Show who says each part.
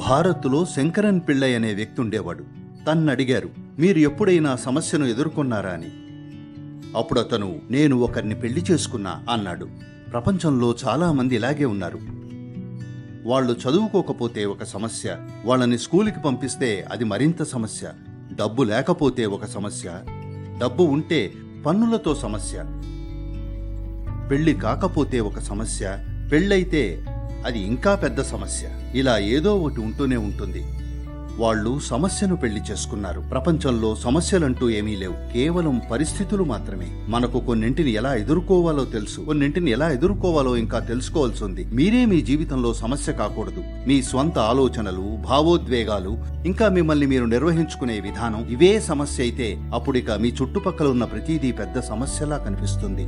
Speaker 1: భారత్లో శంకరన్ పిళ్ళై అనే వ్యక్తి ఉండేవాడు. తన్నడిగారు, మీరు ఎప్పుడైనా సమస్యను ఎదుర్కొన్నారా అని. అప్పుడతను, నేను ఒకరిని పెళ్లి చేసుకున్నా అన్నాడు. ప్రపంచంలో చాలామంది ఇలాగే ఉన్నారు. వాళ్ళు చదువుకోకపోతే ఒక సమస్య, వాళ్ళని స్కూలుకి పంపిస్తే అది మరింత సమస్య, డబ్బు లేకపోతే ఒక సమస్య, డబ్బు ఉంటే పన్నులతో సమస్య, పెళ్లి కాకపోతే ఒక సమస్య, పెళ్ళైతే అది ఇంకా పెద్ద సమస్య. ఇలా ఏదో ఒకటి ఉంటూనే ఉంటుంది. వాళ్ళు సమస్యను పెళ్లి చేసుకున్నారు. ప్రపంచంలో సమస్యలంటూ ఏమీ లేవు, కేవలం పరిస్థితులు మాత్రమే. మనకు కొన్నింటిని ఎలా ఎదుర్కోవాలో తెలుసు, కొన్నింటిని ఎలా ఎదుర్కోవాలో ఇంకా తెలుసుకోవాల్సి ఉంది. మీరే మీ జీవితంలో సమస్య కాకూడదు. మీ స్వంత ఆలోచనలు, భావోద్వేగాలు, ఇంకా మిమ్మల్ని మీరు నిర్వహించుకునే విధానం ఇవే సమస్య అయితే అప్పుడిక మీ చుట్టుపక్కల ఉన్న ప్రతిదీ పెద్ద సమస్యలా కనిపిస్తుంది.